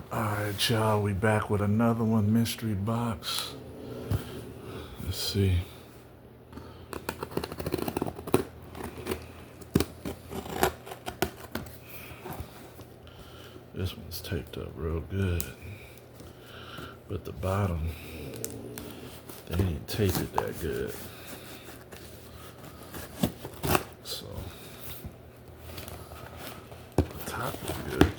Alright, y'all, we back with another one, mystery box. Let's see. This one's taped up real good. But the bottom, they didn't tape it that good. So, the top is good.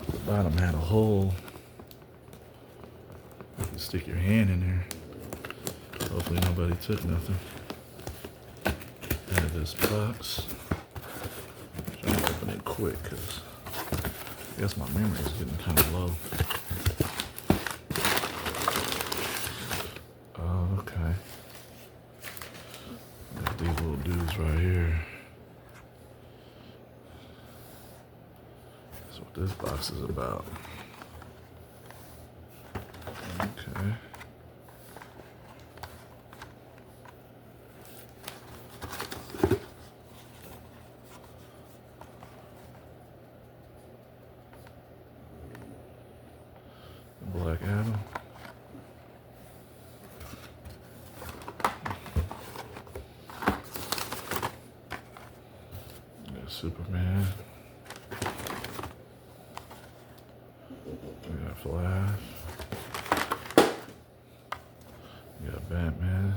The bottom had a hole. You can stick your hand in there. Hopefully nobody took nothing out of this box. I'm trying to open it quick because I guess my memory is getting kind of low. Oh, okay. Got these little dudes right here. That's what this box is about. Okay. Black Adam. Got Superman. We got Flash. We got Batman.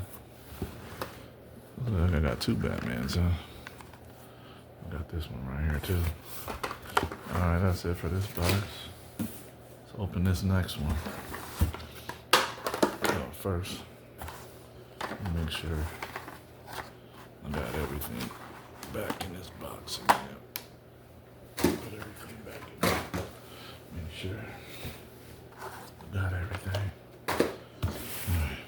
Look, I got two Batmans, huh? I got this one right here too. Alright, that's it for this box. Let's open this next one. First, make sure I got everything back in this box again. Put everything back in there. Make sure I got everything. Alright.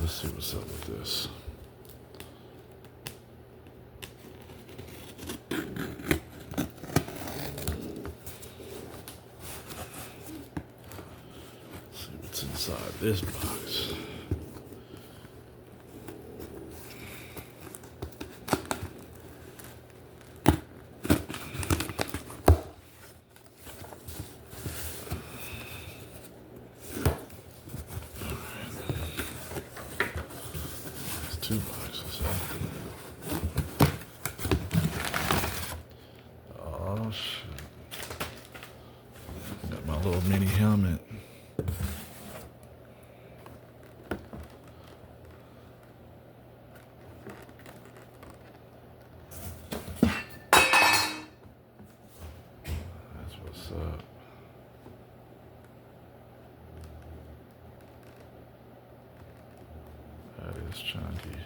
Let's see what's up with this. Inside this box. There's two boxes. Oh shit. Got my little mini helmet. What's up? That is chunky.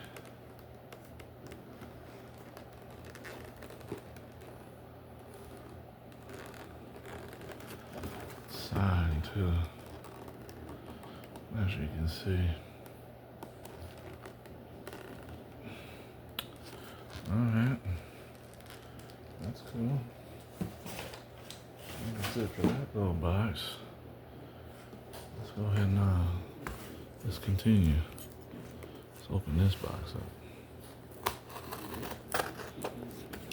Sign too. As you can see. Alright. That's cool. That's it for that little box. Let's go ahead and let's continue. Let's open this box up.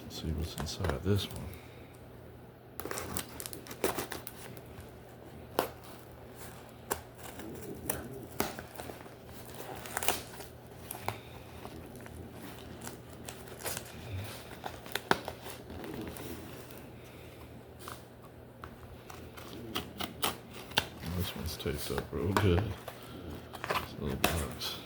Let's see what's inside this one. This one's taped up real good. This little box.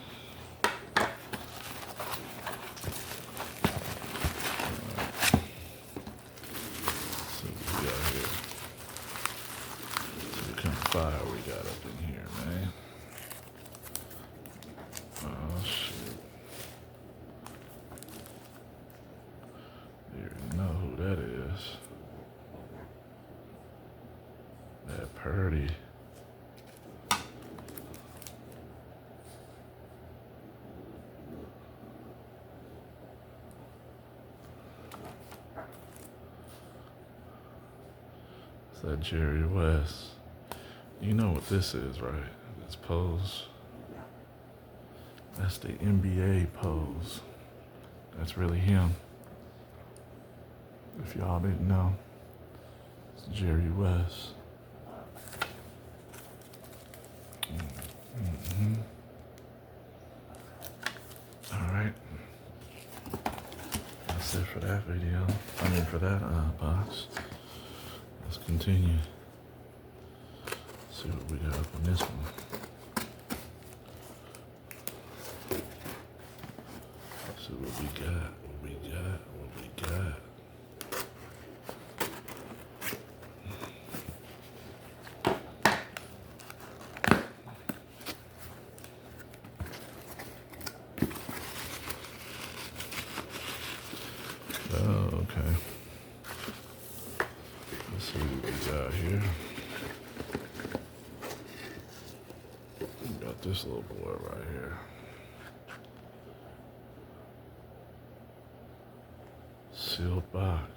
So what we got here. See what kind of fire we got up in here, man. Oh shit. You already know who that is. That Purdy. That Jerry West. You know what this is, right? This pose. That's the NBA pose. That's really him. If y'all didn't know. It's Jerry West. All right. That's it for that video. For that box. Let's continue. See what we got up on this one. See what we got. What we got. Oh, okay. Let's see what we got here. We got this little boy right here. Sealed box.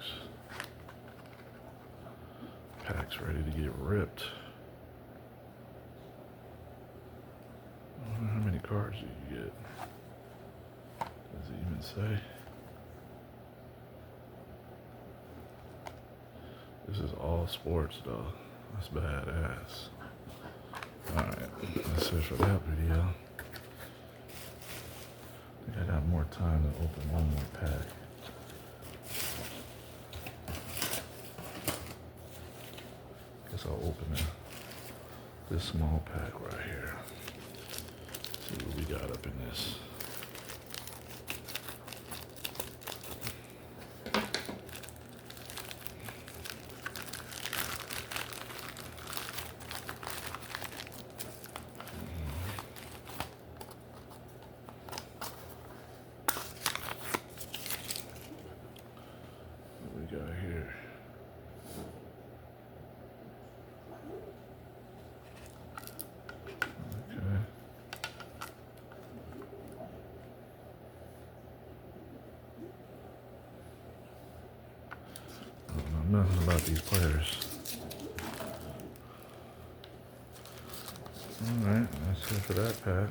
Pack's ready to get ripped. I wonder how many cards do you get? Does it even say? This is all sports though. That's badass. Alright, that's it for that video. I think I got more time to open one more pack. Guess I'll open this small pack right here. See what we got up in this. What we got here? Nothing about these players. Alright, that's it for that pack.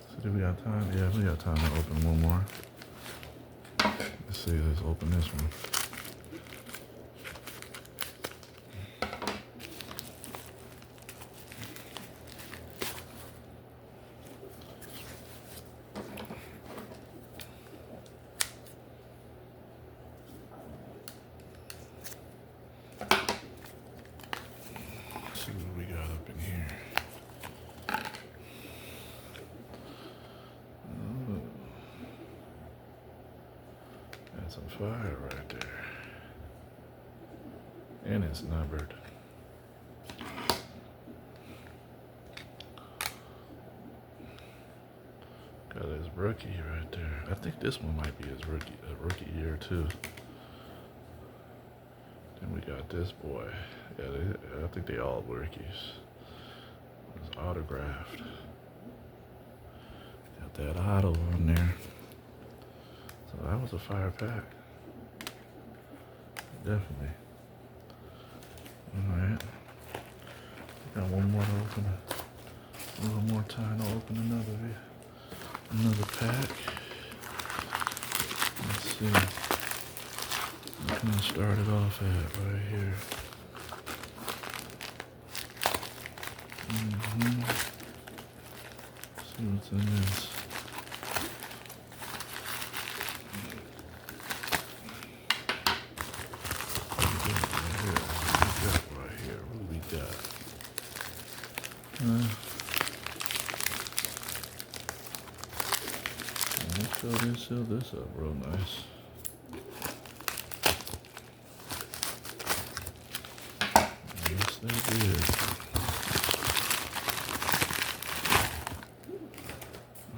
So do we got time? Yeah, we got time to open one more. Let's see, let's open this one. See what we got up in here. Oh. That's some fire right there. And it's numbered. Got his rookie right there. I think this one might be his rookie year too. Then we got this boy. Yeah, I think they all rookies. It's autographed. Got that auto on there. So that was a fire pack. Definitely. Alright. Got one more to open. A little more time to open another pack. Let's see. I'm gonna start it off at right here. See what's in this. Right here. What do we got? Let's fill this up real nice. Yes, they did.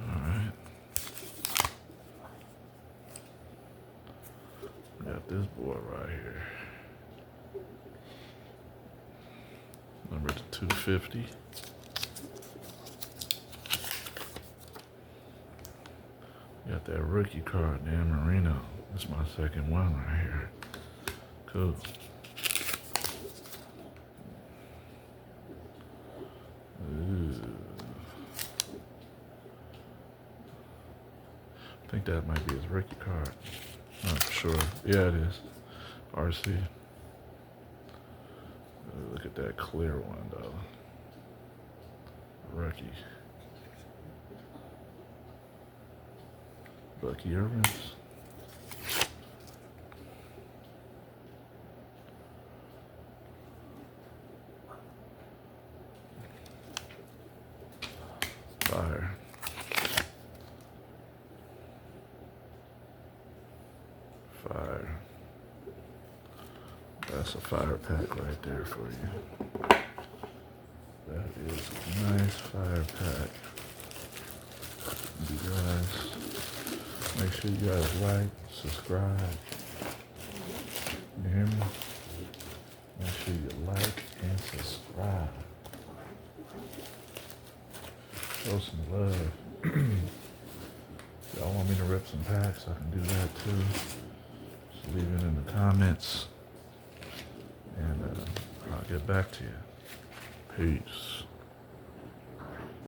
Alright. Got this boy right here. Number 250. Got that rookie card, Dan Marino. This is my second one right here. Cool. Ooh. I think that might be his rookie card. Not for sure. Yeah, it is. RC. Look at that clear one, though. Rookie. Bucky Irvins. Fire. Fire. That's a fire pack right there for you. That is a nice fire pack. You guys, make sure you guys like, subscribe. You hear me? Make sure you like and subscribe. Show some love. Y'all want me to rip some packs, I can do that too. Just leave it in the comments. And I'll get back to you. Peace.